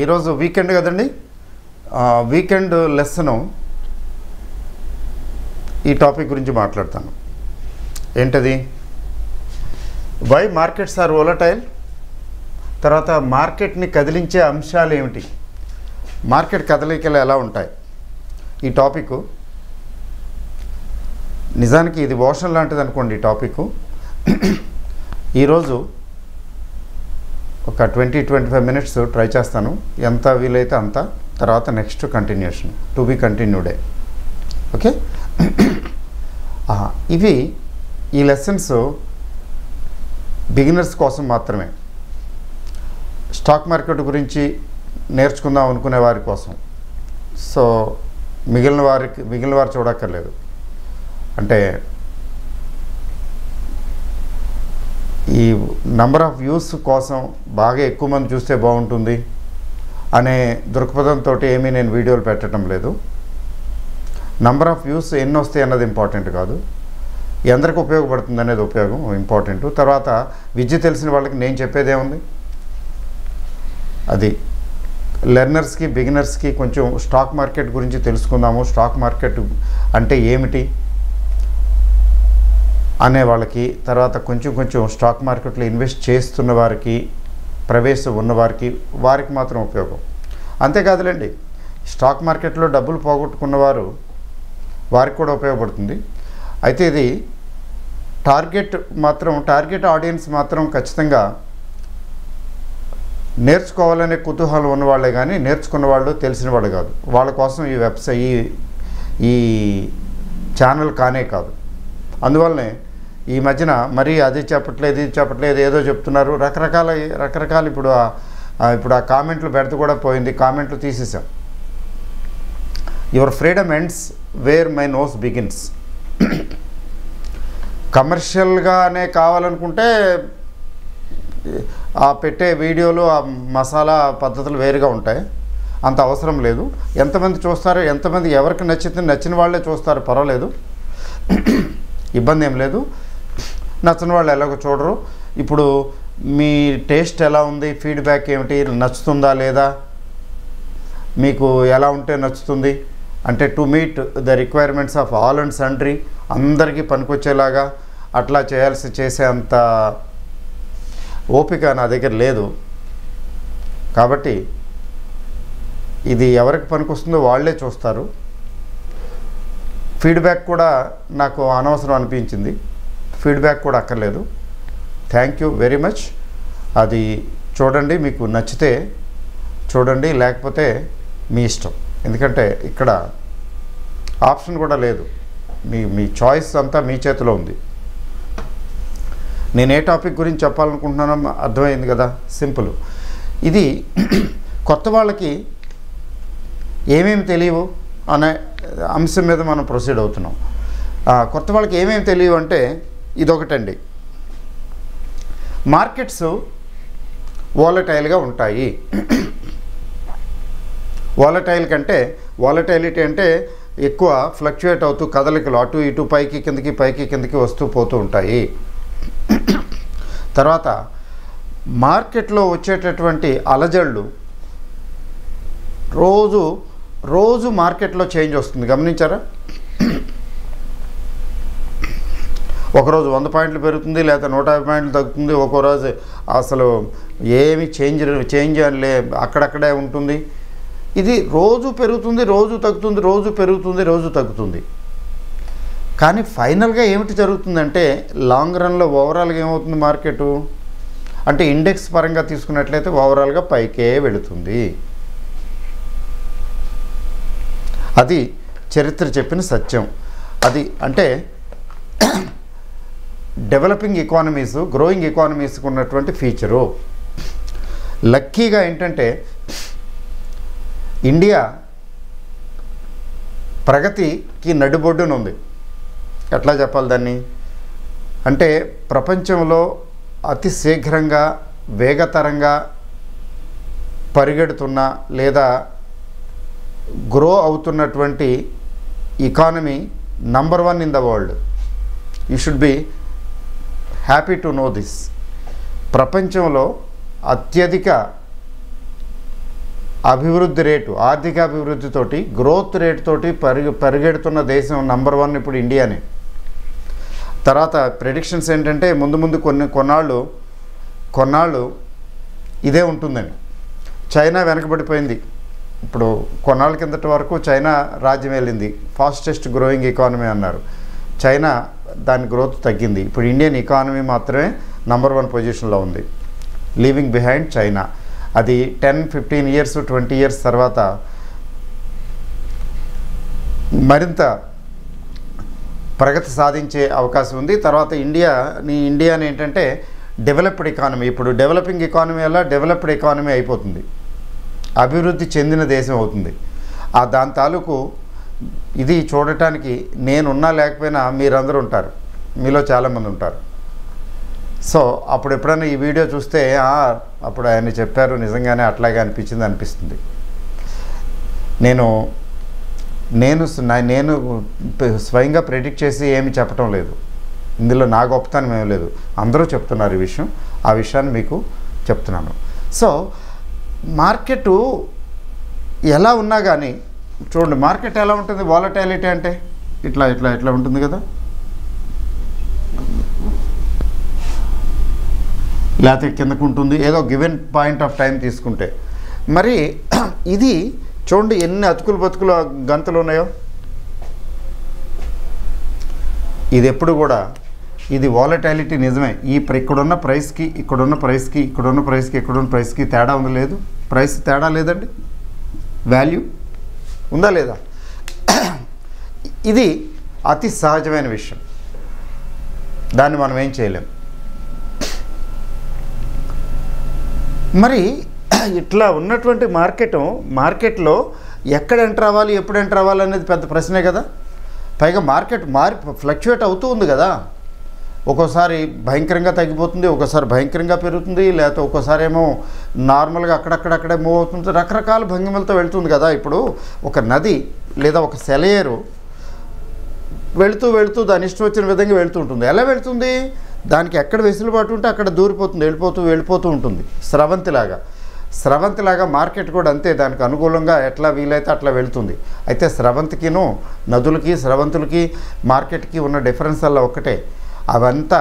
ఈరోజు వీకెండ్ కదండి. Weekend lesson ఈ టాపిక్ గురించి మాట్లాడతాను. ఏంటది? వై మార్కెట్స్ ఆర్ వోలటైల్, తర్వాత మార్కెట్ని కదిలించే అంశాలు ఏమిటి, మార్కెట్ కదలికలు ఎలా ఉంటాయి. ఈ టాపిక్ నిజానికి ఇది ఓషన్ లాంటిది అనుకోండి. ఈ టాపిక్ ఈరోజు ఒక 20-25 మినిట్స్ ట్రై చేస్తాను, ఎంత వీలైతే అంత. తర్వాత next continuation, to be continued. Okay, ఇవి ఈ లెసన్స్ బిగినర్స్ కోసం మాత్రమే. స్టాక్ మార్కెట్ గురించి నేర్చుకుందాం అనుకునే వారి కోసం. సో మిగిలిన వారు చూడక్కర్లేదు. అంటే ఈ నంబర్ ఆఫ్ వ్యూస్ కోసం బాగా ఎక్కువ మంది చూస్తే బాగుంటుంది అనే దృక్పథంతో ఏమీ నేను వీడియోలు పెట్టడం లేదు. నంబర్ ఆఫ్ వ్యూస్ ఎన్ని వస్తాయి అన్నది ఇంపార్టెంట్ కాదు, ఎందరికి ఉపయోగపడుతుంది అనేది ఉపయోగం ఇంపార్టెంట్. తర్వాత విద్య తెలిసిన వాళ్ళకి నేను చెప్పేదేముంది, అది లెర్నర్స్కి బిగినర్స్కి కొంచెం స్టాక్ మార్కెట్ గురించి తెలుసుకుందాము, స్టాక్ మార్కెట్ అంటే ఏమిటి అనే వాళ్ళకి, తర్వాత కొంచెం స్టాక్ మార్కెట్లో ఇన్వెస్ట్ చేస్తున్న వారికి, ప్రవేశం ఉన్నవారికి, వారికి మాత్రం ఉపయోగం. అంతేకాదులేండి, స్టాక్ మార్కెట్లో డబ్బులు పోగొట్టుకున్నవారు వారికి కూడా ఉపయోగపడుతుంది. అయితే ఇది టార్గెట్ ఆడియన్స్ మాత్రం ఖచ్చితంగా నేర్చుకోవాలనే కుతూహలం ఉన్నవాళ్ళే కానీ నేర్చుకున్న వాళ్ళు తెలిసిన వాళ్ళు కాదు. వాళ్ళ కోసం ఈ వెబ్సైట్ ఈ ఛానల్ కానే కాదు. అందువల్లనే ఈ మధ్యన మరీ అది చెప్పట్లేదు ఇది చెప్పట్లేదు ఏదో చెప్తున్నారు, రకరకాల ఇప్పుడు ఆ కామెంట్లు బెడత కూడా పోయింది, కామెంట్లు తీసేసాం. Your freedom ends where my nose begins. కమర్షియల్గానే కావాలనుకుంటే ఆ పెట్టే వీడియోలు, ఆ మసాలా పద్ధతులు వేరుగా ఉంటాయి, అంత అవసరం లేదు. ఎంతమంది చూస్తారు, ఎంతమంది ఎవరికి నచ్చిన వాళ్ళే చూస్తారు, పర్వాలేదు, ఇబ్బంది ఏం లేదు. నచ్చని వాళ్ళు ఎలాగో చూడరు. ఇప్పుడు మీ టేస్ట్ ఎలా ఉంది, ఫీడ్బ్యాక్ ఏమిటి, నచ్చుతుందా లేదా, మీకు ఎలా ఉంటే నచ్చుతుంది అంటే to meet the requirements of all and sundry, అందరికీ పనికొచ్చేలాగా అట్లా చేసే అంత ఓపిక నా దగ్గర లేదు. కాబట్టి ఇది ఎవరికి పనికొస్తుందో వాళ్ళే చూస్తారు. ఫీడ్బ్యాక్ కూడా నాకు అనవసరం అనిపించింది, ఫీడ్బ్యాక్ కూడా అక్కర్లేదు. Thank you very much. అది చూడండి, మీకు నచ్చితే చూడండి, లేకపోతే మీ ఇష్టం. ఎందుకంటే ఇక్కడ ఆప్షన్ కూడా లేదు, మీ చాయిస్ అంతా మీ చేతిలో ఉంది. నేను ఏ టాపిక్ గురించి చెప్పాలనుకుంటున్నానో అర్థమైంది కదా, సింపుల్. ఇది కొత్త వాళ్ళకి ఏమేమి తెలియవు అనే అంశం మీద మనం ప్రొసీడ్ అవుతున్నాం. కొత్త వాళ్ళకి ఏమేమి తెలియవు అంటే ఇదొకటండి, మార్కెట్స్ వాలటైల్గా ఉంటాయి. వాలటైలిటీ అంటే ఎక్కువ ఫ్లక్చుయేట్ అవుతూ కదలికలు అటు ఇటు పైకి కిందకి వస్తూ పోతూ ఉంటాయి. తర్వాత మార్కెట్లో వచ్చేటటువంటి అలజళ్ళు రోజు మార్కెట్లో చేంజ్ వస్తుంది, గమనించారా? ఒకరోజు 100 పాయింట్లు పెరుగుతుంది, లేదా 150 పాయింట్లు తగ్గుతుంది, ఒక్కో రోజు అసలు ఏమి చేంజ్ అని అక్కడక్కడే ఉంటుంది. ఇది రోజు పెరుగుతుంది, రోజు తగ్గుతుంది, రోజు పెరుగుతుంది, రోజు తగ్గుతుంది. కానీ ఫైనల్గా ఏమిటి జరుగుతుందంటే లాంగ్ రన్లో ఓవరాల్గా ఏమవుతుంది మార్కెటు అంటే ఇండెక్స్ పరంగా తీసుకున్నట్లయితే ఓవరాల్గా పైకే వెళుతుంది. అది చరిత్ర చెప్పిన సత్యం. అది అంటే డెవలపింగ్ ఎకానమీస్, గ్రోయింగ్ ఎకానమీస్కి ఉన్నటువంటి ఫీచరు. లక్కీగా ఏంటంటే ఇండియా ప్రగతికి నడుబొడ్డునుంది. ఎట్లా చెప్పాలి దాన్ని అంటే ప్రపంచంలో అతి శీఘ్రంగా వేగతరంగా పరిగెడుతున్న లేదా గ్రో అవుతున్నటువంటి economy number 1 in the world. You should be happy to know this. ప్రపంచంలో అత్యధిక అభివృద్ధి రేటు, ఆర్థిక అభివృద్ధితోటి, గ్రోత్ రేట్ తోటి పరిగెడుతున్న దేశం నంబర్ 1 ఇప్పుడు ఇండియానే. తర్వాత ప్రెడిక్షన్స్ ఏంటంటే ముందు ముందు కొన్నాళ్ళు ఇదే ఉంటుందండి. చైనా వెనకబడిపోయింది. ఇప్పుడు కొన్నాళ్ళ కిందటి వరకు చైనా రాజ్యం వెళ్ళింది, ఫాస్టెస్ట్ గ్రోయింగ్ ఎకానమీ అన్నారు. చైనా దాని గ్రోత్ తగ్గింది. ఇప్పుడు ఇండియన్ ఎకానమీ మాత్రమే నంబర్ 1 పొజిషన్లో ఉంది, లీవింగ్ బిహైండ్ చైనా. అది 10-15 ఇయర్స్ 20 ఇయర్స్ తర్వాత మరింత ప్రగతి సాధించే అవకాశం ఉంది. తర్వాత ఇండియాని ఏంటంటే డెవలప్డ్ ఎకానమీ, ఇప్పుడు డెవలపింగ్ ఎకానమీ వల్ల డెవలప్డ్ ఎకానమీ అయిపోతుంది, అభివృద్ధి చెందిన దేశం అవుతుంది. దాని తాలూకు ఇది చూడటానికి నేనున్నా లేకపోయినా మీరందరూ ఉంటారు, మీలో చాలామంది ఉంటారు. సో అప్పుడు ఎప్పుడైనా ఈ వీడియో చూస్తే అప్పుడు ఆయన చెప్పారు నిజంగానే అట్లాగే అనిపిస్తుంది. నేను స్వయంగా ప్రెడిక్ట్ చేసి ఏమి చెప్పటం లేదు, ఇందులో నా గొప్పతనం ఏమీ లేదు, అందరూ చెప్తున్నారు ఈ విషయం, ఆ విషయాన్ని మీకు చెప్తున్నాను. సో మార్కెట్ ఎలా ఉన్నా కానీ చూడండి, మార్కెట్ ఎలా ఉంటుంది, వాలటాలిటీ అంటే ఇట్లా ఉంటుంది కదా, లేకపోతే కిందకు ఉంటుంది, ఏదో గివెన్ పాయింట్ ఆఫ్ టైం తీసుకుంటే. మరి ఇది చూడండి ఎన్ని అతుకులు బతుకులు గంతులు ఉన్నాయో. ఇది ఎప్పుడు కూడా ఇది వాలటాలిటీ నిజమే. ఇక్కడున్న ప్రైస్కి ఇక్కడున్న ప్రైస్కి తేడా ఉంది లేదు? ప్రైస్ తేడా లేదండి, వాల్యూ ఉందా లేదా? ఇది అతి సహజమైన విషయం, దాన్ని మనం ఏం చేయలేం. మరి ఇట్లా ఉన్నటువంటి మార్కెట్లో ఎక్కడ ఎంటర్ అవ్వాలి, ఎప్పుడు ఎంటర్ అవ్వాలి అనేది పెద్ద ప్రశ్నే కదా. పైగా మార్కెట్ ఫ్లక్చువేట్ అవుతూ ఉంది కదా, ఒక్కోసారి భయంకరంగా తగ్గిపోతుంది, ఒక్కోసారి భయంకరంగా పెరుగుతుంది, లేకపోతే ఒక్కోసారి ఏమో నార్మల్గా అక్కడక్కడే మూవ్ అవుతుంది, రకరకాల భంగిమలతో వెళ్తుంది కదా. ఇప్పుడు ఒక నది లేదా ఒక సెలయేరు వెళుతూ దాని ఇష్టం వచ్చిన విధంగా వెళుతూ ఉంటుంది. ఎలా వెళుతుంది? దానికి ఎక్కడ వెసులుబాటు ఉంటే అక్కడ దూరిపోతుంది, వెళ్ళిపోతూ ఉంటుంది. స్రవంతిలాగా మార్కెట్ కూడా అంతే, దానికి అనుకూలంగా ఎట్లా వీలైతే అట్లా వెళుతుంది. అయితే స్రవంతికిను స్రవంతులకి మార్కెట్కి ఉన్న డిఫరెన్స్ అలా ఒక్కటే. అవంతా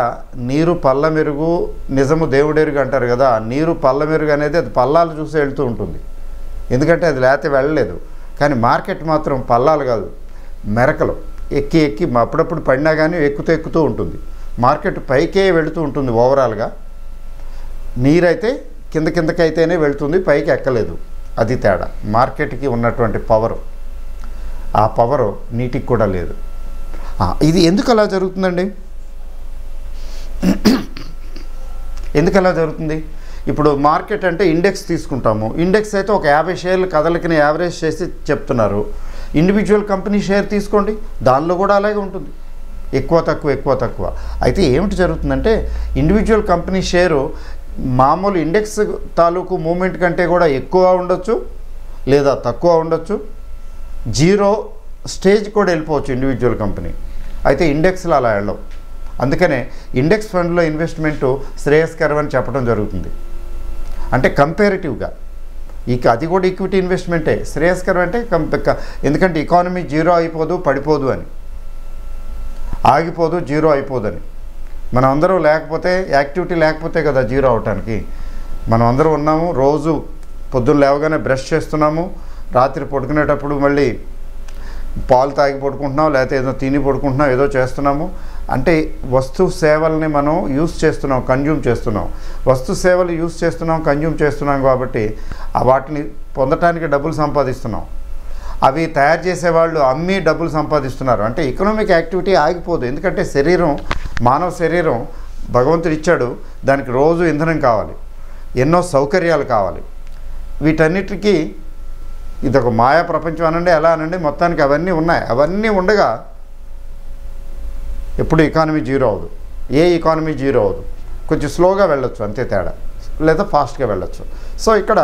నీరు పల్ల మెరుగు, నిజము దేవుడెరుగు అంటారు కదా. నీరు పల్ల మెరుగు అనేది అది పల్లాలు చూసి వెళ్తూ ఉంటుంది, ఎందుకంటే అది లేకపోతే వెళ్ళలేదు. కానీ మార్కెట్ మాత్రం పల్లాలు కాదు, మెరకలు ఎక్కి అప్పుడప్పుడు పడినా కానీ ఎక్కుతూ ఉంటుంది. మార్కెట్ పైకే వెళుతూ ఉంటుంది ఓవరాల్గా. నీరైతే కిందకైతేనే వెళుతుంది, పైకి ఎక్కలేదు. అది తేడా మార్కెట్కి ఉన్నటువంటి పవరు. ఆ పవరు నీటికి కూడా లేదు. ఇది ఎందుకు అలా జరుగుతుందండి? ఎందుకు అలా జరుగుతుంది? ఇప్పుడు మార్కెట్ అంటే ఇండెక్స్ తీసుకుంటాము. ఇండెక్స్ అయితే ఒక 50 షేర్లు కదలికని యావరేజ్ చేసి చెప్తున్నారు. ఇండివిజువల్ కంపెనీ షేర్ తీసుకోండి, దానిలో కూడా అలాగే ఉంటుంది, ఎక్కువ తక్కువ. అయితే ఏమిటి జరుగుతుందంటే ఇండివిజువల్ కంపెనీ షేరు మామూలు ఇండెక్స్ తాలూకు మూమెంట్ కంటే కూడా ఎక్కువ ఉండొచ్చు లేదా తక్కువ ఉండొచ్చు, 0 స్టేజ్ కూడా వెళ్ళిపోవచ్చు ఇండివిజువల్ కంపెనీ. అయితే ఇండెక్స్లో అలా వెళ్ళవు. అందుకనే ఇండెక్స్ ఫండ్లో ఇన్వెస్ట్మెంటు శ్రేయస్కరం అని చెప్పడం జరుగుతుంది. అంటే కంపారిటివ్గా అది కూడా ఈక్విటీ ఇన్వెస్ట్మెంటే. శ్రేయస్కరం అంటే ఎందుకంటే ఎకానమీ 0 అయిపోదు, పడిపోదు అని, ఆగిపోదు, 0 అయిపోదని. మనం అందరూ లేకపోతే, యాక్టివిటీ లేకపోతే కదా 0 అవటానికి. మనం అందరూ ఉన్నాము, రోజు పొద్దున్న లేవగానే బ్రష్ చేస్తున్నాము, రాత్రి పడుకునేటప్పుడు మళ్ళీ పాలు తాగి పడుకుంటున్నాం, లేకపోతే ఏదో తిని పడుకుంటున్నాం, ఏదో చేస్తున్నాము. అంటే వస్తు సేవల్ని మనం యూజ్ చేస్తున్నాం, కన్జ్యూమ్ చేస్తున్నాం. వస్తు సేవలు యూజ్ చేస్తున్నాం, కన్జ్యూమ్ చేస్తున్నాం కాబట్టి వాటిని పొందటానికి డబ్బులు సంపాదిస్తున్నాం. అవి తయారు చేసేవాళ్ళు అమ్మి డబ్బులు సంపాదిస్తున్నారు. అంటే ఎకనామిక్ యాక్టివిటీ ఆగిపోదు. ఎందుకంటే మానవ శరీరం భగవంతుడు ఇచ్చాడు, దానికి రోజు ఇంధనం కావాలి, ఎన్నో సౌకర్యాలు కావాలి. వీటన్నిటికీ ఇదొక మాయా ప్రపంచం అనండి, ఎలా అనండి, మొత్తానికి అవన్నీ ఉన్నాయి. అవన్నీ ఉండగా ఎప్పుడు ఎకానమీ 0 అవ్వదు. ఏ ఎకానమీ 0 అవ్వదు. కొంచెం స్లోగా వెళ్ళొచ్చు అంతే తేడా, లేదా ఫాస్ట్గా వెళ్ళొచ్చు. సో ఇక్కడ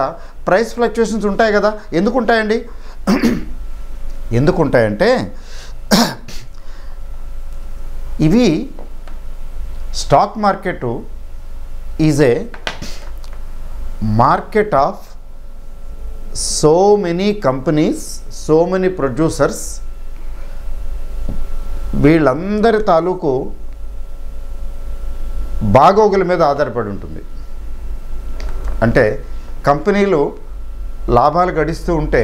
ప్రైస్ ఫ్లక్చుయేషన్స్ ఉంటాయి కదా. ఎందుకుంటాయంటే ఇవి stock market is a market of so many companies, so many producers, వీళ్ళందరి తాలూకు బాగోగుల మీద ఆధారపడి ఉంటుంది. అంటే కంపెనీలు లాభాలు గడిస్తూ ఉంటే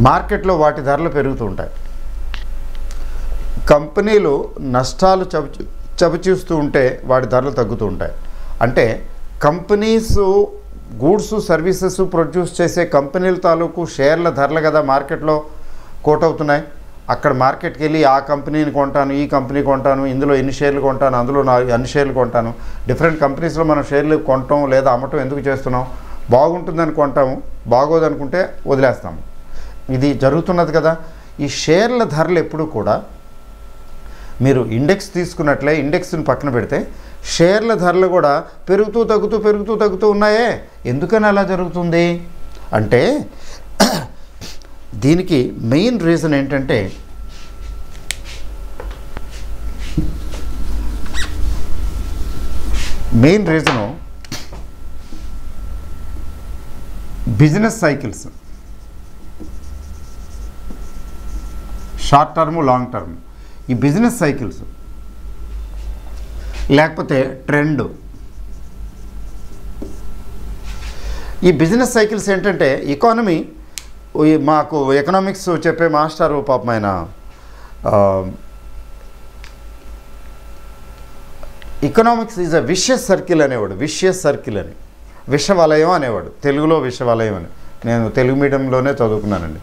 మార్కెట్లో వాటి ధరలు పెరుగుతూ ఉంటాయి. కంపెనీలు నష్టాలు చవిచూస్తూ ఉంటే వాటి ధరలు తగ్గుతూ ఉంటాయి. అంటే కంపెనీస్ గూడ్స్ సర్వీసెస్ ప్రొడ్యూస్ చేసే కంపెనీల తాలూకు షేర్ల ధరలు కదా మార్కెట్లో కోట్ అవుతున్నాయి. అక్కడ మార్కెట్కి వెళ్ళి ఆ కంపెనీని కొంటాను, ఈ కంపెనీ కొంటాను, ఇందులో ఎన్ని షేర్లు కొంటాను, అందులో అన్ని షేర్లు కొంటాను. డిఫరెంట్ కంపెనీస్లో మనం షేర్లు కొంటాం లేదా అమ్మటం ఎందుకు చేస్తున్నాం? బాగుంటుందని కొంటాము, బాగోదనుకుంటే వదిలేస్తాము. ఇది జరుగుతున్నది కదా. ఈ షేర్ల ధరలు ఎప్పుడు కూడా మీరు ఇండెక్స్ తీసుకున్నట్లే, ఇండెక్స్ని పక్కన పెడితే షేర్ల ధరలు కూడా పెరుగుతూ తగ్గుతూ ఉన్నాయే. ఎందుకని అలా జరుగుతుంది అంటే దీనికి మెయిన్ రీజన్ ఏంటంటే business cycles, short term, long term. ఈ బిజినెస్ సైకిల్స్ లేకపోతే ట్రెండ్, ఈ బిజినెస్ సైకిల్స్ ఏంటంటే ఎకానమీ, మాకు ఎకనామిక్స్ చెప్పే మాస్టర్ పాపం ఆయన economics is a vicious circle అనేవాడు. విషియస్ సర్కిల్ అని, విషవలయం అనేవాడు. తెలుగులో విషవలయం అని. నేను తెలుగు మీడియంలోనే చదువుకున్నానండి.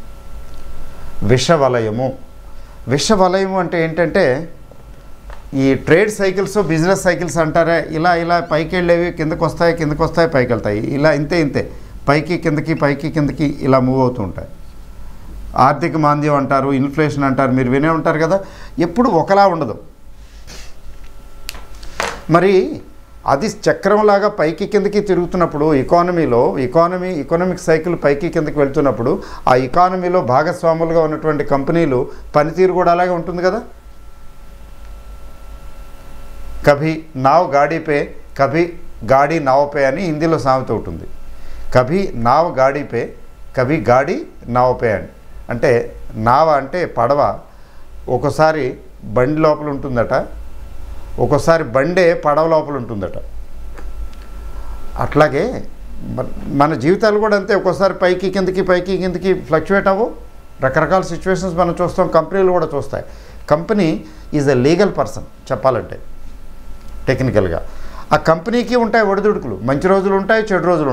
విషవలయము అంటే ఏంటంటే ఈ ట్రేడ్ సైకిల్స్, బిజినెస్ సైకిల్స్ అంటారే, ఇలా పైకి వెళ్ళేవి కిందకు వస్తాయి పైకి వెళ్తాయి. ఇలా ఇంతే పైకి కిందకి ఇలా మూవ్ అవుతూ ఉంటాయి. ఆర్థిక మాంద్యం అంటారు, ఇన్ఫ్లేషన్ అంటారు, మీరు వినే ఉంటారు కదా. ఎప్పుడు ఒకలా ఉండదు. మరి అది చక్రంలాగా పైకి కిందకి తిరుగుతున్నప్పుడు ఎకానమిక్ సైకిల్ పైకి కిందకి వెళ్తున్నప్పుడు ఆ ఎకానమీలో భాగస్వాములుగా ఉన్నటువంటి కంపెనీలు పనితీరు కూడా అలాగే ఉంటుంది కదా. కభీ నావ్ గాడీ పే, కభీ గాడీ నావ్ పే అని హిందీలో సామెత ఉంటుంది. కభీ నావ్ గాడీ పే, కభీ గాడీ నావ్ పే అని. అంటే నావ అంటే పడవ, ఒక్కోసారి బండి లోపల ఉంటుందట, ఒక్కోసారి బండే పడవ లోపల ఉంటుందట. అట్లాగే మన జీవితాలు కూడా అంతే. ఒక్కోసారి పైకి కిందకి ఫ్లక్చువేట్ అవ్వు. రకరకాల సిచ్యువేషన్స్ మనం చూస్తాం, కంపెనీలు కూడా చూస్తాయి. Company is a legal person చెప్పాలంటే టెక్నికల్గా. ఆ కంపెనీకి ఉంటాయి ఒడిదుడుకులు, మంచి రోజులు ఉంటాయి, చెడు రోజులు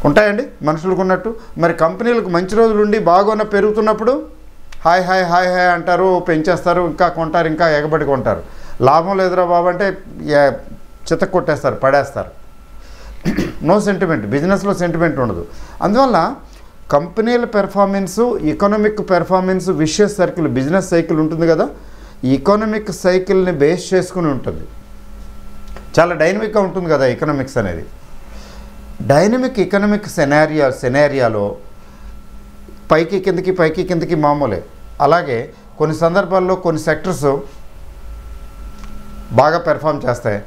ఉంటాయండి మనుషులకు ఉన్నట్టు. మరి కంపెనీలకు మంచి రోజులు ఉండి బాగా పెరుగుతున్నప్పుడు హాయ్ అంటారు, పెంచేస్తారు, ఇంకా కొంటారు, ఇంకా ఎగబడి కొంటారు. లాభం లేదురా బాబు అంటే చితక్ కొట్టేస్తారు, పడేస్తారు. No sentiment. బిజినెస్లో సెంటిమెంట్ ఉండదు. అందువల్ల కంపెనీల performance, economic performance, vicious circle, business cycle ఉంటుంది కదా. ఈ ఎకనామిక్ సైకిల్ని బేస్ చేసుకుని ఉంటుంది. చాలా డైనమిక్గా ఉంటుంది కదా ఎకనామిక్స్ అనేది. డైనమిక్ ఎకనామిక్ సెనారియాలో పైకి కిందకి మామూలే. అలాగే కొన్ని సందర్భాల్లో కొన్ని సెక్టర్స్ బాగా పెర్ఫామ్ చేస్తాయి.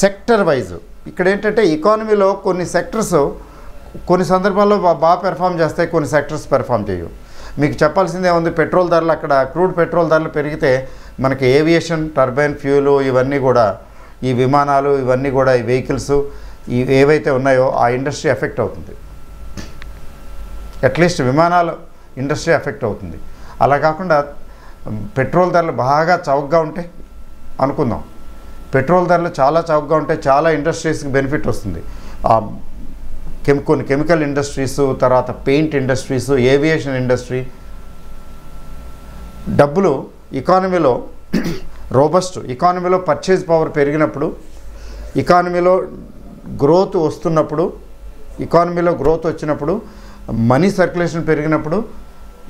సెక్టర్ వైజ్ ఇక్కడ ఏంటంటే ఎకానమీలో కొన్ని సెక్టర్స్ కొన్ని సందర్భాల్లో బాగా పెర్ఫామ్ చేస్తాయి, కొన్ని సెక్టర్స్ పెర్ఫామ్ చేయవు. మీకు చెప్పాల్సిందే ఉంది. పెట్రోల్ ధరలు, అక్కడ క్రూడ్ పెట్రోల్ ధరలు పెరిగితే మనకి ఏవియేషన్, టర్బైన్ ఫ్యూలు, ఇవన్నీ కూడా, ఈ విమానాలు, ఇవన్నీ కూడా, ఈ వెహికల్స్ ఏవైతే ఉన్నాయో ఆ ఇండస్ట్రీ ఎఫెక్ట్ అవుతుంది. అట్లీస్ట్ విమానాల ఇండస్ట్రీ ఎఫెక్ట్ అవుతుంది. అలా కాకుండా పెట్రోల్ ధరలు బాగా చౌకగా ఉంటాయి అనుకుందాం. పెట్రోల్ ధరలు చాలా చౌకగా ఉంటాయి, చాలా ఇండస్ట్రీస్కి బెనిఫిట్ వస్తుంది. కొన్ని కెమికల్ ఇండస్ట్రీస్, తర్వాత పెయింట్ ఇండస్ట్రీస్, ఏవియేషన్ ఇండస్ట్రీ, డబ్బులు ఎకానమీలో రోబస్ట్, ఎకానమీలో పర్చేజ్ పవర్ పెరిగినప్పుడు, ఎకానమీలో గ్రోత్ వస్తున్నప్పుడు, ఎకానమీలో గ్రోత్ వచ్చినప్పుడు, మనీ సర్క్యులేషన్ పెరిగినప్పుడు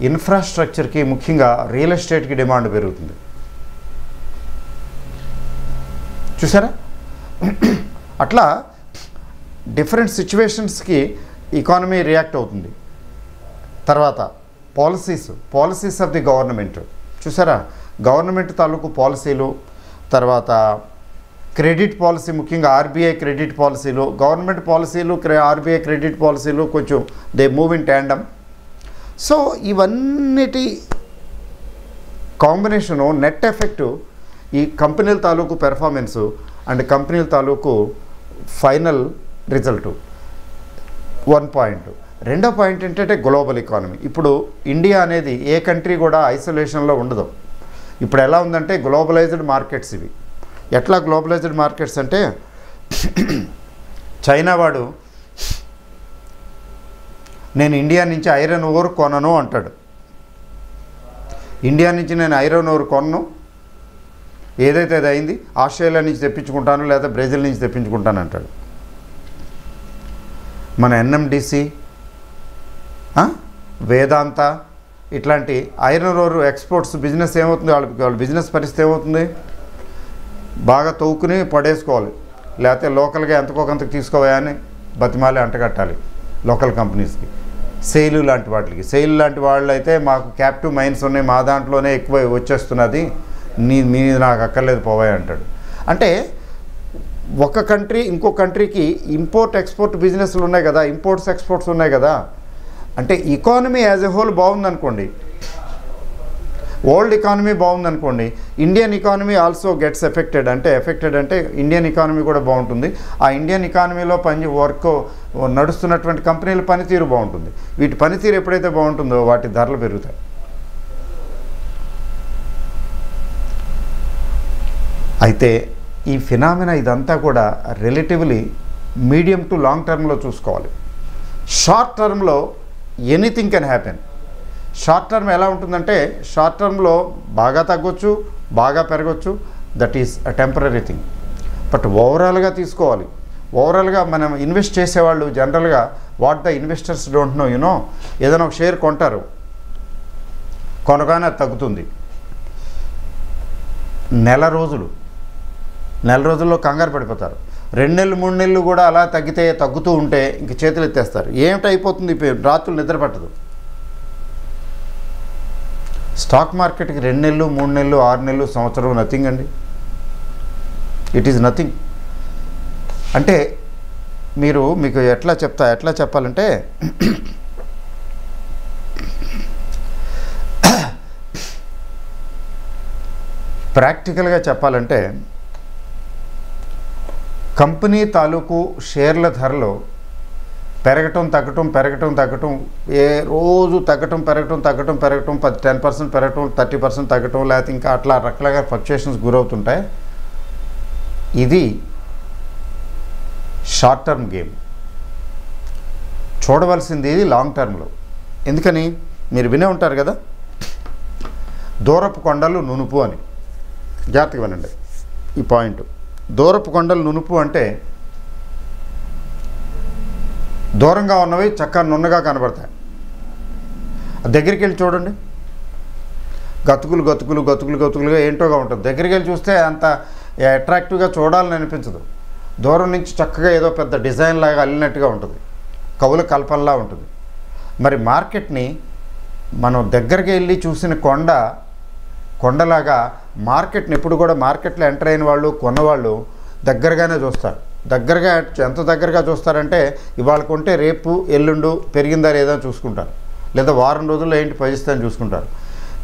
ఇన్ఫ్రాస్ట్రక్చర్కి, ముఖ్యంగా రియల్ ఎస్టేట్కి డిమాండ్ పెరుగుతుంది. చూసారా? అట్లా డిఫరెంట్ సిచ్యువేషన్స్కి ఎకానమీ రియాక్ట్ అవుతుంది. తర్వాత పాలసీస్ ఆఫ్ ది గవర్నమెంట్. చూసారా? గవర్నమెంట్ తాలూకు పాలసీలు, తర్వాత క్రెడిట్ పాలసీ, ముఖ్యంగా ఆర్బీఐ క్రెడిట్ పాలసీలు, గవర్నమెంట్ పాలసీలు, ఆర్బీఐ క్రెడిట్ పాలసీలు కొంచెం they move in tandem. So ఇవన్నిటి కాంబినేషను నెట్ ఎఫెక్టు ఈ కంపెనీల తాలూకు పెర్ఫార్మెన్సు అండ్ కంపెనీల తాలూకు ఫైనల్ రిజల్టు. 1 పాయింట్. రెండో పాయింట్ ఏంటంటే గ్లోబల్ ఎకానమీ. ఇప్పుడు ఇండియా అనేది ఏ కంట్రీ కూడా ఐసోలేషన్లో ఉండదు. ఇప్పుడు ఎలా ఉందంటే గ్లోబలైజ్డ్ మార్కెట్స్ ఇవి. ఎట్లా గ్లోబలైజ్డ్ మార్కెట్స్ అంటే చైనా వాడు నేను ఇండియా నుంచి ఐరన్ ఓర్ కొనను అంటాడు. ఇండియా నుంచి నేను ఐరన్ ఓర్ కొనను, ఏదైతే అది అయింది ఆస్ట్రేలియా నుంచి తెప్పించుకుంటాను లేదా బ్రెజిల్ నుంచి తెప్పించుకుంటాను అంటాడు. మన ఎన్ఎండిసి, వేదాంత ఇట్లాంటి ఐరన్ ఓర్ ఎక్స్పోర్ట్స్ బిజినెస్ ఏమవుతుంది, వాళ్ళ బిజినెస్ పరిస్థితి ఏమవుతుంది, బాగా తవ్వుకుని పడేసుకోవాలి, లేకపోతే లోకల్గా ఎంతకోకంతకు తీసుకోవా అని బతిమాలి అంటగట్టాలి లోకల్ కంపెనీస్కి. సెయిల్ లాంటి వాటికి, సెయిల్ లాంటి వాళ్ళు అయితే మాకు క్యాప్టివ్ మైన్స్ ఉన్నాయి, మా దాంట్లోనే ఎక్కువ వచ్చేస్తున్నది, మీ నాకు అక్కర్లేదు పోవాయి అంటాడు. అంటే ఒక కంట్రీ ఇంకో కంట్రీకి ఇంపోర్ట్ ఎక్స్పోర్ట్ బిజినెస్లు ఉన్నాయి కదా, ఇంపోర్ట్స్ ఎక్స్పోర్ట్స్ ఉన్నాయి కదా. అంటే ఎకానమీ యాజ్ ఎ హోల్ బాగుందనుకోండి, వరల్డ్ ఎకానమీ బాగుందనుకోండి, Indian economy also gets effected. అంటే ఇండియన్ ఎకానమీ కూడా బాగుంటుంది. ఆ ఇండియన్ ఎకానమీలో వర్క్ నడుస్తున్నటువంటి కంపెనీల పనితీరు బాగుంటుంది. వీటి పనితీరు ఎప్పుడైతే బాగుంటుందో వాటి ధరలు పెరుగుతాయి. అయితే ఈ ఫినామినా ఇదంతా కూడా రిలేటివ్లీ మీడియం టు లాంగ్ టర్మ్లో చూసుకోవాలి. షార్ట్ టర్మ్లో anything can happen. Short term ఎలా ఉంటుందంటే షార్ట్ టర్మ్లో బాగా తగ్గొచ్చు, బాగా పెరగచ్చు, that is a temporary thing. But ఓవరాల్గా తీసుకోవాలి. ఓవరాల్గా మనం ఇన్వెస్ట్ చేసేవాళ్ళు జనరల్గా what the investors don't know, you know, ఏదైనా ఒక షేర్ కొంటారు, కొనగానే అది తగ్గుతుంది. నెల రోజుల్లో కంగారు పడిపోతారు. 2 నెలలు 3 నెలలు కూడా అలా తగ్గుతూ ఉంటే ఇంక చేతులు ఎత్తేస్తారు. ఏమిటైపోతుంది, రాత్రులు నిద్ర పట్టదు. స్టాక్ మార్కెట్కి 2 నెలలు 3 నెలలు 6 నెలలు సంవత్సరం నథింగ్ అండి. It is nothing. అంటే మీకు ఎట్లా చెప్పాలంటే ప్రాక్టికల్గా చెప్పాలంటే కంపెనీ తాలూకు షేర్ల ధరలో పెరగటం తగ్గటం, ఏ రోజు తగ్గటం 10% పెరగటం, 30% తగ్గటం, లేకపోతే ఇంకా అట్లా రకరకాల ఫ్లక్చుయేషన్స్ గురవుతుంటాయి. ఇది షార్ట్ టర్మ్ గేమ్. చూడవలసింది ఇది లాంగ్ టర్మ్లో. ఎందుకని మీరు వినే ఉంటారు కదా, దూరపు కొండలు నునుపు అని. జాగ్రత్తగా వినండి ఈ పాయింట్. దూరపు కొండలు నునుపు అంటే దూరంగా ఉన్నవి చక్కగా నున్నగా కనబడతాయి. దగ్గరికి వెళ్ళి చూడండి, గతుకులుగా ఏంటోగా ఉంటుంది. దగ్గరికి వెళ్ళి చూస్తే అంత అట్రాక్టివ్గా చూడాలని అనిపించదు. దూరం నుంచి చక్కగా ఏదో పెద్ద డిజైన్ లాగా అల్లినట్టుగా ఉంటుంది, కవుల కల్పనలా ఉంటుంది. మరి మార్కెట్ని మనం దగ్గరికి వెళ్ళి చూసిన కొండలాగా మార్కెట్ని ఎప్పుడు కూడా మార్కెట్లో ఎంటర్ అయిన వాళ్ళు కొన్నవాళ్ళు దగ్గరగానే చూస్తారు. ఎంత దగ్గరగా చూస్తారంటే ఇవాళ కొంటే రేపు ఎల్లుండు పెరిగిందా లేదా చూసుకుంటారు, లేదా వారం రోజుల్లో ఏంటి పరిస్థితి చూసుకుంటారు.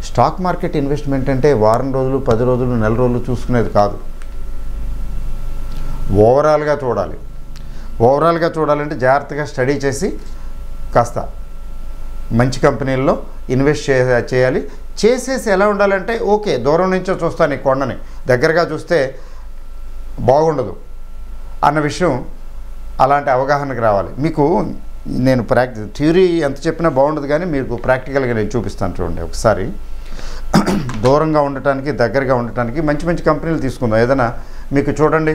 స్టాక్ మార్కెట్ ఇన్వెస్ట్మెంట్ అంటే వారం రోజులు 10 రోజులు నెల రోజులు చూసుకునేది కాదు. ఓవరాల్గా చూడాలి. ఓవరాల్గా చూడాలంటే జాగ్రత్తగా స్టడీ చేసి కాస్త మంచి కంపెనీల్లో ఇన్వెస్ట్ చేయాలి. చేసేసి ఎలా ఉండాలంటే ఓకే దూరం నుంచో చూస్తాను ఈ కొండని, దగ్గరగా చూస్తే బాగుండదు అన్న విషయం, అలాంటి అవగాహనకు రావాలి. మీకు నేను థియరీ ఎంత చెప్పినా బాగుండదు, కానీ మీకు ప్రాక్టికల్గా నేను చూపిస్తాను చూడండి ఒకసారి. దూరంగా ఉండటానికి దగ్గరగా ఉండటానికి మంచి కంపెనీలు తీసుకుందాం. ఏదైనా మీకు చూడండి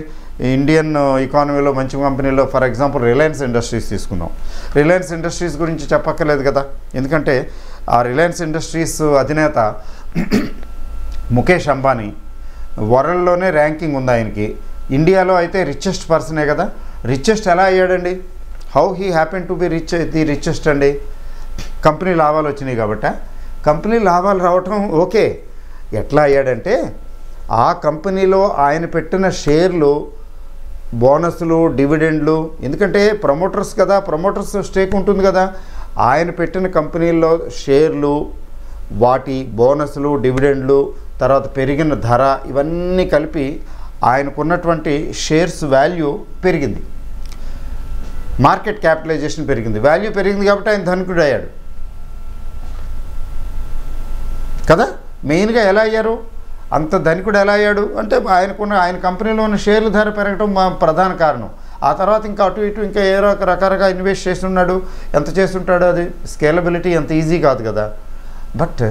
ఇండియన్ ఎకానమీలో మంచి కంపెనీలో ఫర్ ఎగ్జాంపుల్ రిలయన్స్ ఇండస్ట్రీస్ తీసుకుందాం. రిలయన్స్ ఇండస్ట్రీస్ గురించి చెప్పక్కర్లేదు కదా, ఎందుకంటే ఆ రిలయన్స్ ఇండస్ట్రీస్ అధినేత ముఖేష్ అంబానీ వరల్డ్లోనే ర్యాంకింగ్ ఉంది ఆయనకి. ఇండియాలో అయితే రిచెస్ట్ పర్సనే కదా. రిచెస్ట్ ఎలా అయ్యాడండి? How he happen to be the richest అండి? కంపెనీ లాభాలు వచ్చినాయి కాబట్టి. కంపెనీ లాభాలు రావటం ఓకే, ఎట్లా అయ్యాడంటే ఆ కంపెనీలో ఆయన పెట్టిన షేర్లు, బోనస్లు, డివిడెండ్లు, ఎందుకంటే ప్రమోటర్స్ కదా, ప్రమోటర్స్ స్టేక్ ఉంటుంది కదా, ఆయన పెట్టిన కంపెనీల్లో షేర్లు, వాటి బోనస్లు, డివిడెండ్లు, తర్వాత పెరిగిన ధర, ఇవన్నీ కలిపి ఆయనకున్నటువంటి షేర్స్ వాల్యూ పెరిగింది, మార్కెట్ క్యాపిటలైజేషన్ పెరిగింది, వాల్యూ పెరిగింది కాబట్టి ఆయన ధనికుడు అయ్యాడు కదా. మెయిన్గా ఎలా అయ్యారు, అంత ధనికుడు ఎలా అయ్యాడు అంటే ఆయన కంపెనీలో ఉన్న షేర్ల ధర పెరగడం ప్రధాన కారణం. ఆ తర్వాత ఇంకా అటు ఇటు ఇంకా ఏ రకరకాలుగా ఇన్వెస్ట్ చేసి ఉన్నాడు, ఎంత చేస్తుంటాడు, అది స్కేలబిలిటీ అంత ఈజీ కాదు కదా. బట్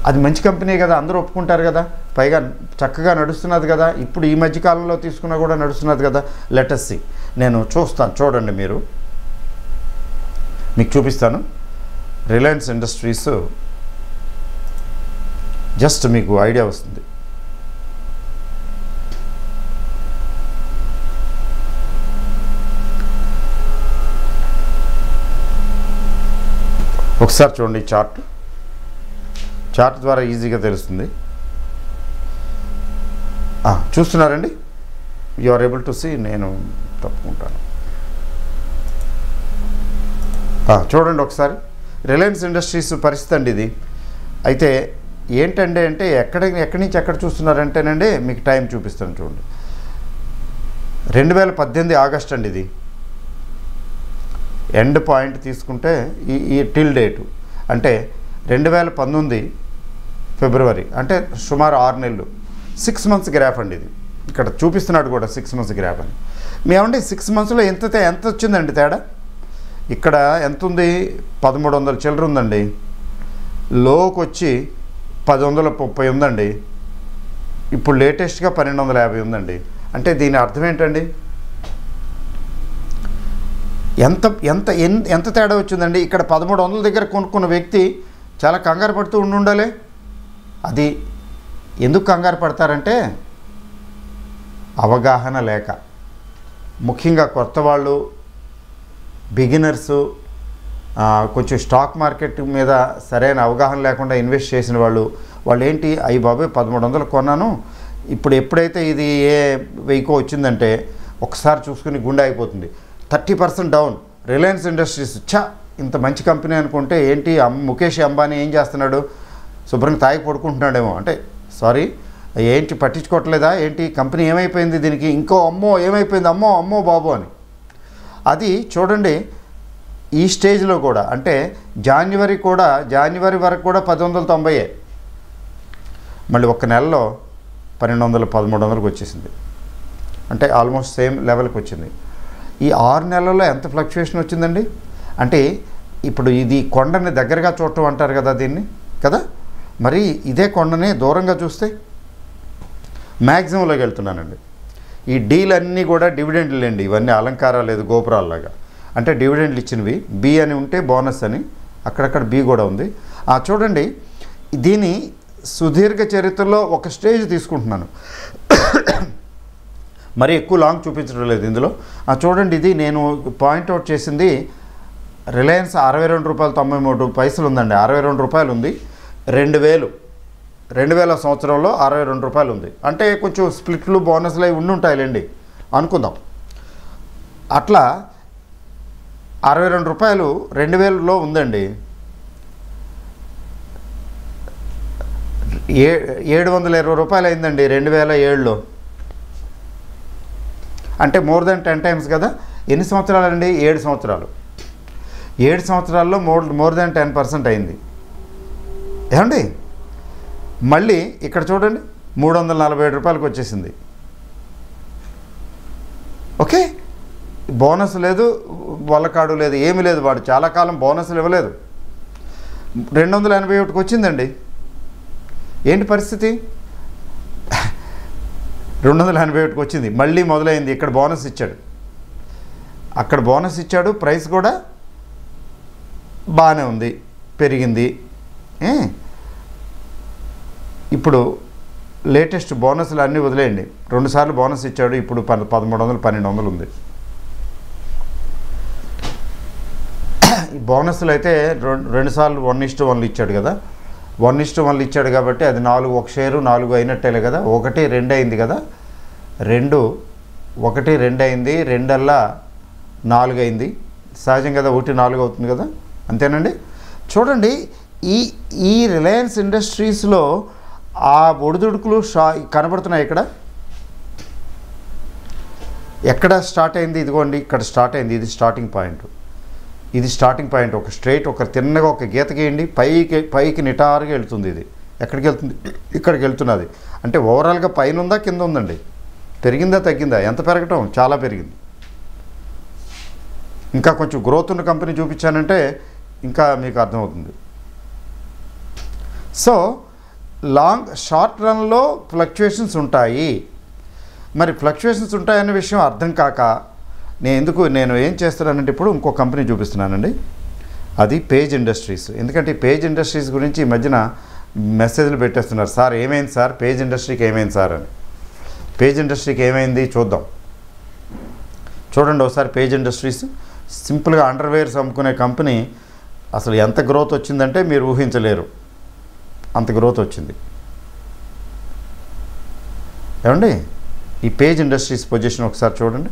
అది మంచి కంపెనీ కదా, అందరూ ఒప్పుకుంటారు కదా, పైగా చక్కగా నడుస్తున్నది కదా, ఇప్పుడు ఈ మధ్యకాలంలో తీసుకున్నా కూడా నడుస్తున్నది కదా. లెటస్ సి, నేను చూస్తాను, చూడండి, మీకు చూపిస్తాను. రిలయన్స్ ఇండస్ట్రీస్ జస్ట్ మీకు ఐడియా వస్తుంది. ఒకసారి చూడండి చార్ట్ ద్వారా ఈజీగా తెలుస్తుంది. చూస్తున్నారండి, you are able to see. నేను తప్పుకుంటాను. చూడండి ఒకసారి రిలయన్స్ ఇండస్ట్రీస్ పరిస్థితి అండి ఇది. అయితే ఏంటంటే ఎక్కడి నుంచి ఎక్కడ చూస్తున్నారంటేనండి, మీకు టైం చూపిస్తాను చూడండి. 2018 ఆగస్ట్ అండి ఇది ఎండ్ పాయింట్ తీసుకుంటే, ఈ టిల్ డేటు అంటే 2019 ఫిబ్రవరి, అంటే సుమారు 6 నెలలు, 6 మంత్స్ గ్రాఫ్ అండి ఇది. ఇక్కడ చూపిస్తున్నాడు కూడా 6 మంత్స్ గ్రాఫ్ అని. మేమండి 6 మంత్స్లో ఎంత వచ్చిందండి తేడా? ఇక్కడ ఎంత ఉంది, 1300 చిల్లర ఉందండి, లోకి వచ్చి 1030 ఉందండి, ఇప్పుడు లేటెస్ట్గా 1250 ఉందండి. అంటే దీని అర్థం ఏంటండి, ఎంత తేడా వచ్చిందండి. ఇక్కడ 1300 దగ్గర కొనుక్కున్న వ్యక్తి చాలా కంగారు పడుతూ ఉండాలి. అది ఎందుకు కంగారు పడతారంటే అవగాహన లేక, ముఖ్యంగా కొత్త వాళ్ళు, బిగినర్సు, కొంచెం స్టాక్ మార్కెట్ మీద సరైన అవగాహన లేకుండా ఇన్వెస్ట్ చేసిన వాళ్ళు ఏంటి, అయ్యి బాబాయ్ 1300 కొన్నాను, ఇప్పుడు ఎప్పుడైతే ఇది ఏ 1000 వచ్చిందంటే ఒకసారి చూసుకుని గుండె అయిపోతుంది. 30% డౌన్. రిలయన్స్ ఇండస్ట్రీస్ ఇంత మంచి కంపెనీ అనుకుంటే ఏంటి, ముఖేష్ అంబానీ ఏం చేస్తున్నాడు, శుభ్రంగా తాగి పడుకుంటున్నాడేమో, అంటే సారీ ఏంటి పట్టించుకోవట్లేదా ఏంటి, కంపెనీ ఏమైపోయింది దీనికి, ఇంకో ఏమైపోయింది, అమ్మో బాబు అని. అది చూడండి ఈ స్టేజ్లో కూడా, అంటే జనవరి వరకు కూడా 1190, మళ్ళీ ఒక్క నెలలో 1200 1300కి వచ్చేసింది, అంటే ఆల్మోస్ట్ సేమ్ లెవెల్కి వచ్చింది. ఈ 6 నెలల్లో ఎంత ఫ్లక్చుయేషన్ వచ్చిందండి. అంటే ఇప్పుడు ఇది కొండని దగ్గరగా చూడటం అంటారు కదా దీన్ని కదా, మరి ఇదే కొండని దూరంగా చూస్తే మ్యాక్సిమంలోకి వెళ్తున్నానండి. ఈ డీల్ అన్నీ కూడా డివిడెండ్లు అండి, ఇవన్నీ అలంకారాలు లేదు గోపురాల్లాగా, అంటే డివిడెండ్లు ఇచ్చినవి. బి అని ఉంటే బోనస్ అని, అక్కడక్కడ బి కూడా ఉంది. చూడండి, దీని సుదీర్ఘ చరిత్రలో ఒక స్టేజ్ తీసుకుంటున్నాను, మరి ఎక్కువ లాంగ్ చూపించడం లేదు ఇందులో. చూడండి, ఇది నేను పాయింట్అవుట్ చేసింది రిలయన్స్ ₹62.93 ఉందండి, ₹62 ఉంది. 2000 సంవత్సరంలో ₹62 ఉంది, అంటే కొంచెం స్ప్లిట్లు బోనస్లు అవి ఉండుంటాయిలేండి అనుకుందాం. అట్లా ₹62 2000లో ఉందండి. 720 రూపాయలు అయిందండి 2007లో, అంటే మోర్ దెన్ 10 టైమ్స్ కదా. ఎన్ని సంవత్సరాలండి, 7 సంవత్సరాలు. 7 సంవత్సరాల్లో మోర్ దెన్ 10% అయింది ఏమండి. మళ్ళీ ఇక్కడ చూడండి ₹347 వచ్చేసింది. ఓకే, బోనస్ లేదు, వల్లకాడు లేదు, ఏమీ లేదు, వాడు చాలా కాలం బోనస్లు ఇవ్వలేదు. 281కి వచ్చిందండి. ఏంటి పరిస్థితి, 281కి వచ్చింది, మళ్ళీ మొదలైంది. ఇక్కడ బోనస్ ఇచ్చాడు, అక్కడ బోనస్ ఇచ్చాడు, ప్రైస్ కూడా బాగానే ఉంది, పెరిగింది. ఇప్పుడు లేటెస్ట్ బోనస్లు అన్నీ వదిలేయండి, 2 సార్లు బోనస్ ఇచ్చాడు, ఇప్పుడు 1300 1200 ఉంది. ఈ బోనస్లు అయితే 2 సార్లు 1:1 ఇచ్చాడు కదా, 1:1 ఇచ్చాడు కాబట్టి అది 4 ఒక షేరు 4 అయినట్టేలే కదా, 1 2 అయింది కదా, 2 1 2 అయింది, 2 4 అయింది, సహజం కదా, 1 4 అవుతుంది కదా, అంతేనండి. చూడండి ఈ రిలయన్స్ ఇండస్ట్రీస్లో ఆ ఒడిదుడుకులు కనబడుతున్నాయి. ఎక్కడ స్టార్ట్ అయింది? ఇదిగోండి ఇక్కడ స్టార్ట్ అయింది. ఇది స్టార్టింగ్ పాయింట్, ఇది స్టార్టింగ్ పాయింట్. ఒక స్ట్రైట్ ఒక తిన్నగా ఒక గీత గీయండి, పైకి నిటారుగా వెళ్తుంది. ఇది ఎక్కడికి వెళ్తుంది? ఇక్కడికి వెళ్తున్నది. అంటే ఓవరాల్గా పైన ఉందా కింద ఉందండి? పెరిగిందా తగ్గిందా? ఎంత పెరగటం? చాలా పెరిగింది. ఇంకా కొంచెం గ్రోత్ ఉన్న కంపెనీ చూపించానంటే ఇంకా మీకు అర్థమవుతుంది. సో షార్ట్ రన్లో ఫ్లక్చుయేషన్స్ ఉంటాయి. మరి ఫ్లక్చుయేషన్స్ ఉంటాయన్న విషయం అర్థం కాక నేను ఏం చేస్తున్నానంటే ఇప్పుడు ఇంకో కంపెనీ చూపిస్తున్నానండి. అది పేజ్ ఇండస్ట్రీస్. ఎందుకంటే పేజ్ ఇండస్ట్రీస్ గురించి ఈ మధ్యన మెసేజ్లు పెట్టేస్తున్నారు, సార్ ఏమైంది సార్, పేజ్ ఇండస్ట్రీకి ఏమైంది సార్ అని. పేజ్ ఇండస్ట్రీకి ఏమైంది చూద్దాం. చూడండి ఒకసారి పేజ్ ఇండస్ట్రీస్. సింపుల్గా అండర్వేర్స్ అమ్ముకునే కంపెనీ. అసలు ఎంత గ్రోత్ వచ్చిందంటే మీరు ఊహించలేరు, అంత గ్రోత్ వచ్చింది. ఏమండి ఈ పేజ్ ఇండస్ట్రీస్ పొజిషన్ ఒకసారి చూడండి.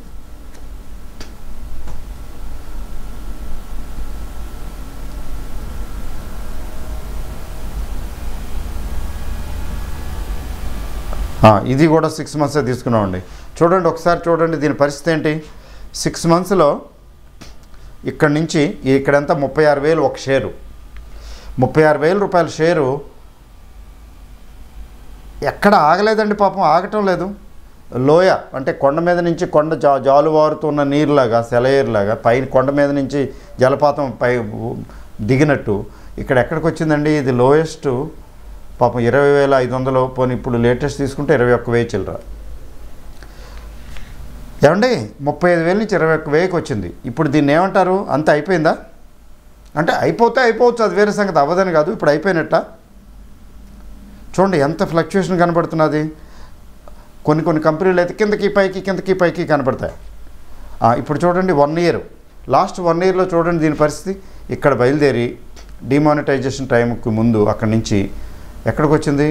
ఇది కూడా 6 మంత్సే తీసుకున్నామండి. చూడండి ఒకసారి చూడండి దీని పరిస్థితి ఏంటి. 6 మంత్స్లో ఇక్కడి నుంచి ఇక్కడంతా 36,000 ఒక షేరు. 36,000 రూపాయల షేరు ఎక్కడ ఆగలేదండి పాపం, ఆగటం లేదు. లోయ అంటే కొండ మీద నుంచి కొండ జాలువారుతున్న నీరులాగా, సెలయేరులాగా పైన కొండ మీద నుంచి జలపాతం దిగినట్టు ఇక్కడ ఎక్కడికి వచ్చిందండి. ఇది లోయెస్ట్ పాపం 20,500. పోనీ ఇప్పుడు లేటెస్ట్ తీసుకుంటే 21,000 చిల్లర. ఏమండి 35,000 నుంచి 21,000కి వచ్చింది. ఇప్పుడు దీన్ని ఏమంటారు? అంత అయిపోయిందా అంటే అయిపోవచ్చు, అది వేరే సంగతి, అవ్వదని కాదు, ఇప్పుడు అయిపోయినట్ట. చూడండి ఎంత ఫ్లక్చుయేషన్ కనబడుతున్నది. కొన్ని కంపెనీలు అయితే కిందకి పైకి కనబడతాయి. ఇప్పుడు చూడండి 1 ఇయర్, లాస్ట్ 1 ఇయర్లో చూడండి దీని పరిస్థితి. ఇక్కడ బయలుదేరి డిమానిటైజేషన్ టైంకి ముందు అక్కడి నుంచి ఎక్కడికి వచ్చింది?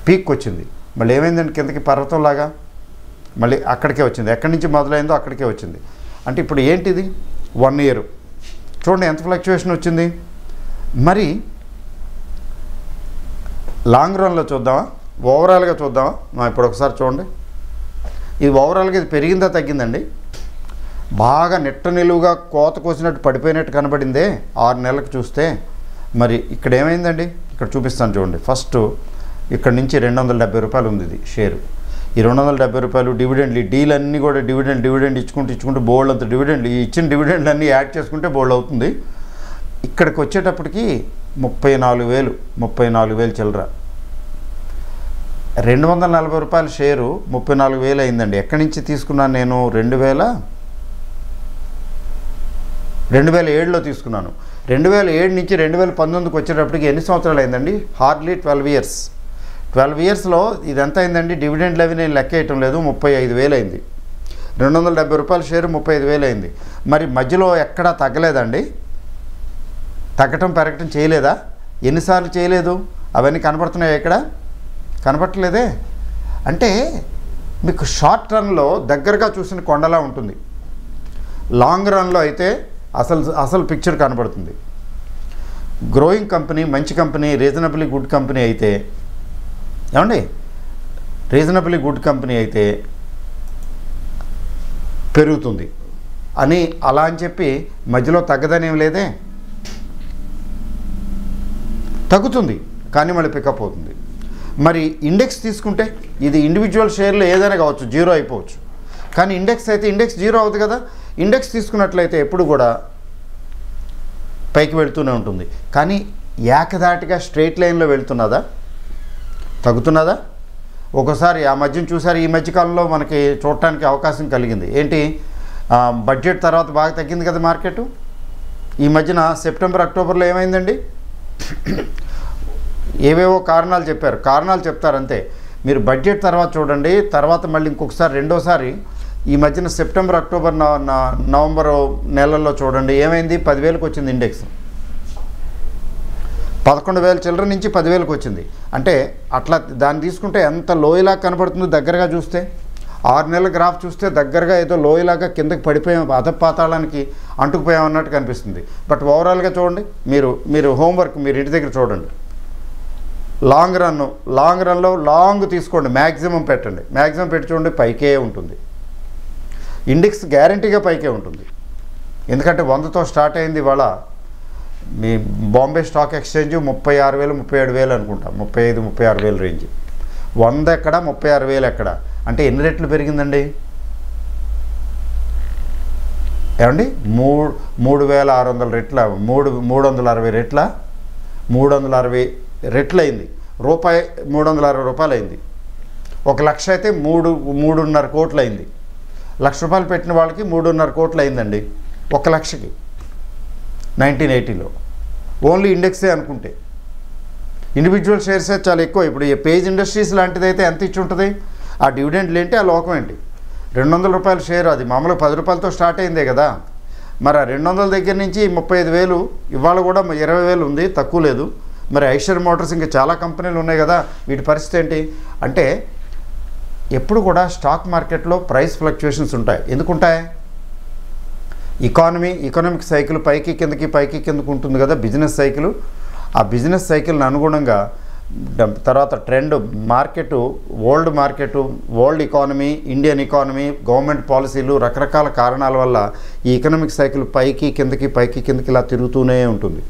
పీక్ వచ్చింది. మళ్ళీ ఏమైందండి? కిందకి పర్వతంలాగా మళ్ళీ అక్కడికే వచ్చింది. ఎక్కడి నుంచి మొదలైందో అక్కడికే వచ్చింది. అంటే ఇప్పుడు ఏంటిది? 1 ఇయర్ చూడండి ఎంత ఫ్లక్చుయేషన్ వచ్చింది. మరి లాంగ్ రన్లో చూద్దామా, ఓవరాల్గా చూద్దామా? ఇప్పుడు ఒకసారి చూడండి. ఇది ఓవరాల్గా ఇది పెరిగిందా తగ్గిందండి? బాగా నెట్ట నిలువుగా కోత కోసినట్టు పడిపోయినట్టు కనబడిందే 6 నెలలకు చూస్తే. మరి ఇక్కడ ఏమైందండి? ఇక్కడ చూపిస్తాను చూడండి. ఫస్ట్ ఇక్కడ నుంచి 270 రూపాయలు ఉంది ఇది షేరు. ఈ 270 రూపాయలు డివిడెండ్లు, ఈ డీల్ అన్నీ కూడా డివిడెండ్ ఇచ్చుకుంటూ బోల్డ్ అంత డివిడెండ్లు, ఈ ఇచ్చిన డివిడెండ్లు అన్నీ యాడ్ చేసుకుంటే బోల్డ్ అవుతుంది. ఇక్కడికి వచ్చేటప్పటికి 34,000 చిల్లర. 240 రూపాయల షేరు 34,000 అయిందండి. ఎక్కడి నుంచి తీసుకున్నాను నేను? 2007లో తీసుకున్నాను. 2007 నుంచి 2019కి వచ్చేటప్పటికి ఎన్ని సంవత్సరాలు అయిందండి? Hardly 12 years. 12 ఇయర్స్లో ఇది ఎంత అయిందండి? డివిడెండ్లు అవి నేను లెక్క వేయటం లేదు, 35,000 అయింది. 270 రూపాయల షేరు 35,000 అయింది. మరి మధ్యలో ఎక్కడా తగ్గలేదండి? తగ్గటం పెరగటం చేయలేదా? ఎన్నిసార్లు చేయలేదు? అవన్నీ కనపడుతున్నాయి ఇక్కడ? కనపడలేదే. అంటే మీకు షార్ట్ రన్లో దగ్గరగా చూసిన కొండలా ఉంటుంది, లాంగ్ రన్లో అయితే అసలు పిక్చర్ కనబడుతుంది. గ్రోయింగ్ కంపెనీ, మంచి కంపెనీ, రీజనబుల్లీ గుడ్ కంపెనీ అయితే, ఏమండి రీజనబుల్లీ గుడ్ కంపెనీ అయితే పెరుగుతుంది అని అలా అని చెప్పి మధ్యలో తగ్గదనేం లేదే. తగ్గుతుంది కానీ మళ్ళీ పికప్ అవుతుంది. మరి ఇండెక్స్ తీసుకుంటే ఇది ఇండివిజువల్ షేర్లు ఏదైనా కావచ్చు, 0 అయిపోవచ్చు. కానీ ఇండెక్స్ అయితే ఇండెక్స్ 0 అవుతుంది కదా. ఇండెక్స్ తీసుకున్నట్లయితే ఎప్పుడు కూడా పైకి వెళుతూనే ఉంటుంది. కానీ ఏకధాటిగా స్ట్రైట్ లైన్లో వెళుతున్నదా? తగ్గుతున్నదా? ఒకసారి ఆ మధ్యన చూసారు, ఈ మధ్యకాలంలో మనకి చూడటానికి అవకాశం కలిగింది. ఏంటి? బడ్జెట్ తర్వాత బాగా తగ్గింది కదా మార్కెట్. ఈ మధ్యన సెప్టెంబర్ అక్టోబర్లో ఏమైందండి? ఏవేవో కారణాలు చెప్పారు, కారణాలు చెప్తారంతే. మీరు బడ్జెట్ తర్వాత చూడండి, తర్వాత మళ్ళీ ఇంకొకసారి రెండోసారి ఈ మధ్యన సెప్టెంబర్ అక్టోబర్ నవంబర్ నెలల్లో చూడండి ఏమైంది? 10,000కి వచ్చింది ఇండెక్స్. 11,000 చిల్లర నుంచి 10,000కి వచ్చింది. అంటే అట్లా దాన్ని తీసుకుంటే ఎంత లోయలా కనబడుతుందో దగ్గరగా చూస్తే, 6 నెలల గ్రాఫ్ చూస్తే దగ్గరగా ఏదో లోయలాగా కిందకి పడిపోయాం, అధపాతాళానికి అంటుకుపోయాం అన్నట్టు కనిపిస్తుంది. బట్ ఓవరాల్గా చూడండి, మీరు హోంవర్క్ మీరు ఇంటి దగ్గర చూడండి. లాంగ్ రన్లో లాంగ్ తీసుకోండి, మ్యాక్సిమం పెట్టండి, మ్యాక్సిమం పెట్టి చూడండి, పైకే ఉంటుంది. ఇండెక్స్ గ్యారంటీగా పైకే ఉంటుంది. ఎందుకంటే 100తో స్టార్ట్ అయింది. ఇవాళ మీ బాంబే స్టాక్ ఎక్స్చేంజ్ 36,000 37,000 అనుకుంటా, 35,000 36,000 రేంజ్. 100 ఎక్కడ, 36,000 ఎక్కడ, అంటే ఎన్ని రెట్లు పెరిగిందండి? ఏమండి 3,600 రెట్ల, 360 రెట్ల, 360 రెట్లు అయింది. రూపాయి 360 రూపాయలు అయింది. 1,00,000 అయితే 3.5 కోట్లు అయింది. ₹1,00,000 పెట్టిన వాళ్ళకి 3.5 కోట్లు అయిందండి 1,00,000కి 1980లో. ఓన్లీ ఇండెక్సే అనుకుంటే. ఇండివిజువల్ షేర్సే చాలా ఎక్కువ. ఇప్పుడు ఈ పేజ్ ఇండస్ట్రీస్ లాంటిది అయితే ఎంత ఇచ్చి ఉంటుంది? ఆ డివిడెండ్లు ఏంటి, ఆ లోకం ఏంటి? ₹200 షేర్, అది మామూలుగా ₹10తో స్టార్ట్ అయిందే కదా. మరి ఆ 200 దగ్గర నుంచి 35,000, ఇవాళ కూడా 20,000 ఉంది, తక్కువ లేదు. మరి ఐషర్ మోటార్స్ ఇంకా చాలా కంపెనీలు ఉన్నాయి కదా, వీటి పరిస్థితి ఏంటి అంటే, ఎప్పుడు కూడా స్టాక్ మార్కెట్లో ప్రైస్ ఫ్లక్చుయేషన్స్ ఉంటాయి. ఎందుకుంటాయి? ఎకనామిక్ సైకిల్ పైకి కిందకు ఉంటుంది కదా, బిజినెస్ సైకిల్. ఆ బిజినెస్ సైకిల్ని అనుగుణంగా తర్వాత trend market, world economy, Indian economy, government పాలసీలు, రకరకాల కారణాల వల్ల ఈ ఎకనామిక్ సైకిల్ పైకి కిందకి ఇలా తిరుగుతూనే ఉంటుంది.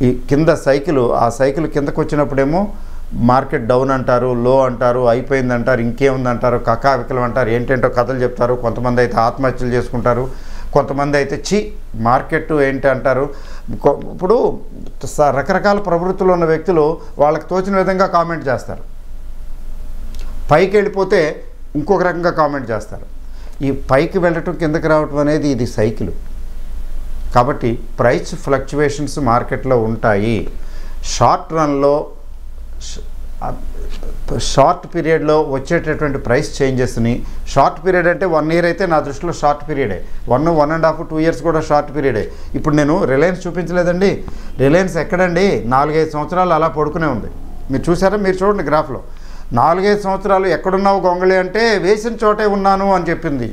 ఈ కింద సైకిల్, ఆ సైకిల్ కిందకు వచ్చినప్పుడేమో మార్కెట్ డౌన్ అంటారు, లో అంటారు, అయిపోయింది అంటారు, ఇంకేముందంటారు, కకావికలం అంటారు, ఏంటంటో కథలు చెప్తారు. కొంతమంది అయితే ఆత్మహత్యలు చేసుకుంటారు, కొంతమంది అయితే మార్కెట్ ఏంటి అంటారు. ఇప్పుడు రకరకాల ప్రవృత్తులు ఉన్న వ్యక్తులు వాళ్ళకి తోచిన విధంగా కామెంట్ చేస్తారు. పైకి వెళ్ళిపోతే ఇంకొక రకంగా కామెంట్ చేస్తారు. ఈ పైకి వెళ్ళటం కిందకి రావటం అనేది ఇది సైకిల్. కాబట్టి ప్రైస్ ఫ్లక్చువేషన్స్ మార్కెట్లో ఉంటాయి. షార్ట్ రన్లో షార్ట్ పీరియడ్లో వచ్చేటటువంటి ప్రైస్ చేంజెస్ని, షార్ట్ పీరియడ్ అంటే 1 ఇయర్ అయితే నా దృష్టిలో షార్ట్ పీరియడే, 1.5 2 ఇయర్స్ కూడా షార్ట్ పీరియడే. ఇప్పుడు నేను రిలయన్స్ చూపించలేదండి, రిలయన్స్ ఎక్కడండి 4-5 సంవత్సరాలు అలా పడుకునే ఉంది. మీరు చూసారా? మీరు చూడండి గ్రాఫ్లో. 4-5 సంవత్సరాలు ఎక్కడున్నావు గొంగళి అంటే వేసిన చోటే ఉన్నాను అని చెప్పింది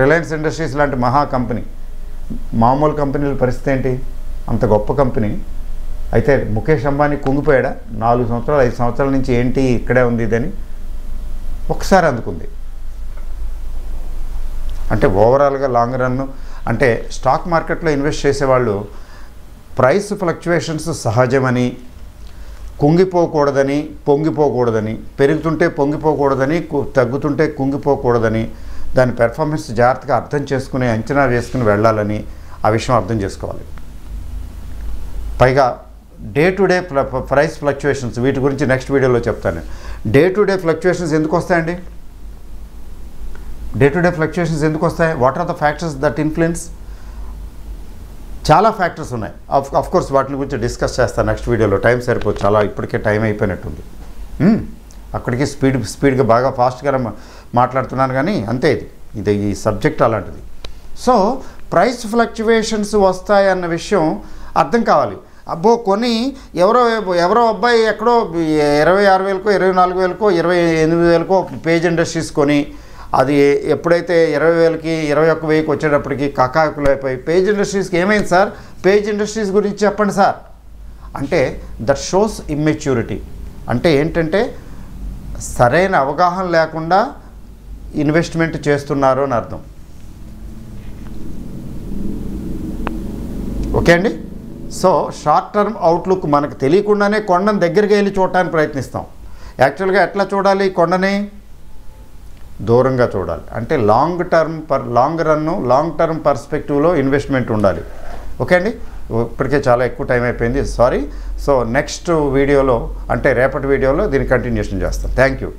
రిలయన్స్ ఇండస్ట్రీస్ లాంటి మహా కంపెనీ. మామూలు కంపెనీల పరిస్థితి ఏంటి? అంత గొప్ప కంపెనీ అయితే ముఖేష్ అంబానీ కుంగిపోయాడా? 4 సంవత్సరాలు 5 సంవత్సరాల నుంచి ఏంటి ఇక్కడే ఉంది ఇదని ఒకసారి అందుకుంది. అంటే ఓవరాల్గా లాంగ్ రన్ అంటే స్టాక్ మార్కెట్లో ఇన్వెస్ట్ చేసేవాళ్ళు ప్రైస్ ఫ్లక్చువేషన్స్ సహజమని, కుంగిపోకూడదని, పొంగిపోకూడదని, పెరుగుతుంటే పొంగిపోకూడదని, తగ్గుతుంటే కుంగిపోకూడదని, దాని పెర్ఫార్మెన్స్ జాగ్రత్తగా అర్థం చేసుకుని అంచనా వేసుకుని వెళ్ళాలని ఆ విషయం అర్థం చేసుకోవాలి. పైగా day to day price fluctuations, వీటి గురించి నెక్స్ట్ వీడియోలో చెప్తాను. డే టు డే ఫ్లక్చుయేషన్స్ ఎందుకు వస్తాయండి? డే టు డే ఫ్లక్చుయేషన్స్ ఎందుకు వస్తాయి? What are the factors that influence? చాలా ఫ్యాక్టర్స్ ఉన్నాయి. ఆఫ్ కోర్స్ వాటి గురించి డిస్కస్ చేస్తాను నెక్స్ట్ వీడియోలో. టైం సరిపోదు, చాలా ఇప్పటికే టైం అయిపోయినట్టుంది. అక్కడికి స్పీడ్గా బాగా ఫాస్ట్గా మాట్లాడుతున్నాను కానీ అంతే, ఇది ఈ సబ్జెక్ట్ అలాంటిది. సో ప్రైస్ ఫ్లక్చువేషన్స్ వస్తాయన్న విషయం అర్థం కావాలి. అబ్బో కొన్ని ఎవరో అబ్బాయి ఎక్కడో 26,000కో 24,000కో 28,000కో పేజ్ ఇండస్ట్రీస్ కొని అది ఎప్పుడైతే 20,000కి 21,000కి వచ్చేటప్పటికి కకాకులు అయిపోయి పేజ్ ఇండస్ట్రీస్కి ఏమైంది సార్, పేజ్ ఇండస్ట్రీస్ గురించి చెప్పండి సార్ అంటే దట్ షోస్ ఇమ్మెచ్యూరిటీ. అంటే ఏంటంటే సరైన అవగాహన లేకుండా ఇన్వెస్ట్మెంట్ చేస్తున్నారు అని అర్థం. ఓకే అండి. సో షార్ట్ టర్మ్ అవుట్లుక్ మనకు తెలియకుండానే కొండను దగ్గరికి వెళ్ళి చూడటానికి ప్రయత్నిస్తాం. యాక్చువల్గా ఎట్లా చూడాలి? కొండని దూరంగా చూడాలి. అంటే లాంగ్ టర్మ్ పర్స్పెక్టివ్లో ఇన్వెస్ట్మెంట్ ఉండాలి. ఓకే అండి. ఇప్పటికే చాలా ఎక్కువ టైం అయిపోయింది, సారీ. సో నెక్స్ట్ వీడియోలో అంటే రేపటి వీడియోలో దీన్ని కంటిన్యూషన్ చేస్తాను. Thank you.